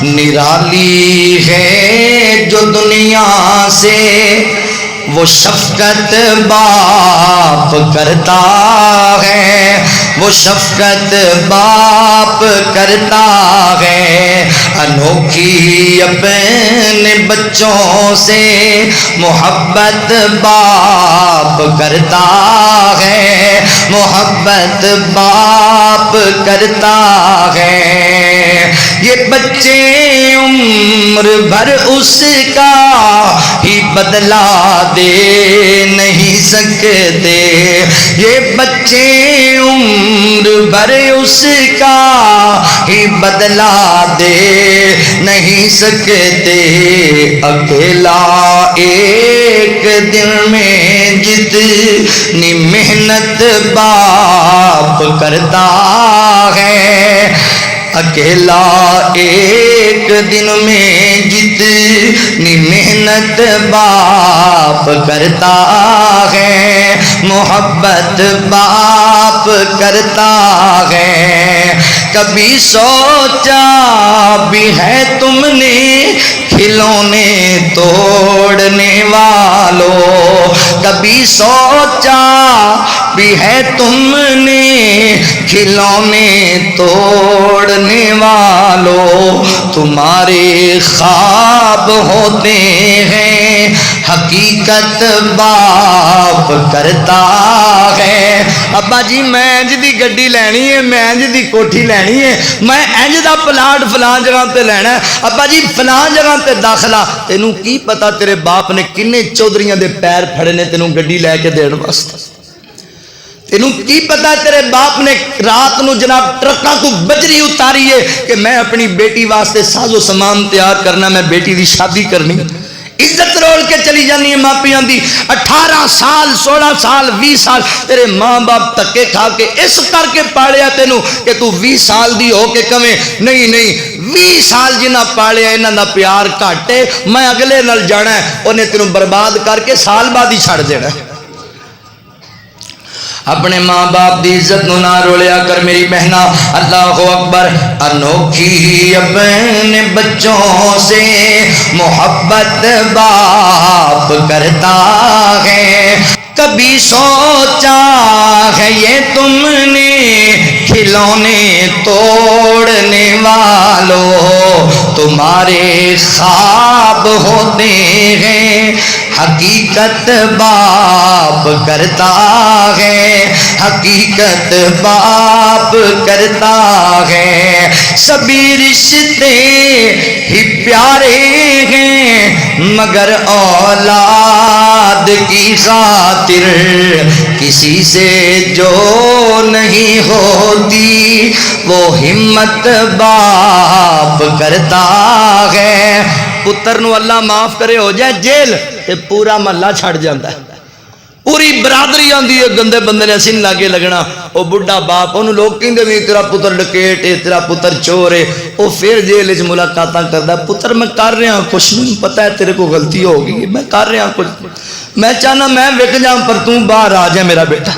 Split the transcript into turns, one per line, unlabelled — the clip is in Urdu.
نرالی ہے جو دنیا سے وہ شفقت باپ کرتا ہے، وہ شفقت باپ کرتا ہے، انوکھی اپنے بچوں سے محبت باپ کرتا ہے، محبت باپ کرتا ہے۔ یہ بچے عمر بھر اس کا ہی بدلہ دے نہیں سکتے، یہ بچے عمر بھر اس کا ہی بدلہ دے نہیں سکتے، اکیلا ایک دن میں جتنی محنت باپ کرتا ہے، اکیلا ایک دن میں جتنی محنت باپ کرتا ہے، محبت باپ کرتا ہے۔ کبھی سوچا بھی ہے تم نے کھلونے توڑنے والوں، کبھی سوچا بھی ہے تم نے کھلونے توڑنے والوں، تمہارے خواب ہوتے ہیں حقیقت باپ کرتا ہے۔ ابا جی میں انج دی گڈی لینی ہے، میں انج دی کوٹھی لینی ہے، میں انج دا پلاٹ فلان جگہ تے لینا ہے، ابا جی فلان جگہ تے داخلہ، تینوں کی پتا تیرے باپ نے کنے چودھریاں دے پیر پھڑے نے تینوں گڈی لے کے دین واسطے، تینوں کی پتا تیرے باپ نے رات نو جناب ٹرکاں تو بجری اتاری ہے کہ میں اپنی بیٹی واسطے ساز و سامان تیار کرنا، میں بیٹی دی شادی کرنی، عزت رول کے چلی جانی ہے ماپیاں دی، 18 سال 16 سال 20 سال تیرے ماں باپ تکے کھا کے اس کر کے پالیا تینوں کہ تو 20 سال دی ہو کے کمیں نہیں نہیں 20 سال جنہ پالیا انہاں دا پیار گھٹے، میں اگلے نال جانا ہے، انہیں تینوں برباد کر کے سال بعد ہی چھڑ دینا ہے۔ اپنے ماں باپ دی عزت نو نہ رولیا کر میری بہنا، اللہ اکبر۔ انوکھی اپنے بچوں سے محبت باپ کرتا ہے، کبھی سوچا ہے یہ تم نے کھلونے توڑنے والوں، تمہارے خواب ہوتے ہیں حقیقت باپ کرتا ہے، حقیقت باپ کرتا ہے۔ سبھی رشتے ہی پیارے ہیں مگر اولاد کی خاطر کسی سے جو نہیں ہوتی وہ ہمت باپ کرتا ہے۔ پتر نو اللہ معاف کرے ہو جائے جیل تے پورا محلہ چھڑ جاتا ہے، پوری برادری آندی ہے گندے بندے نے سن لاگے لگنا، وہ بڑھا باپ انہوں لوگ کہندے بھی تیرا پتر ڈکیٹ ہے، تیرا پتر چور ہے، وہ پھر جیل وچ ملاقاتاں کردا، پتر میں کر رہا ہوں کچھ نہیں، پتہ ہے تیرے کو غلطی ہوگی، میں کر رہا ہوں کچھ، میں چاہنا میں وک جاؤں پر تو باہر آ جائے میرا بیٹا۔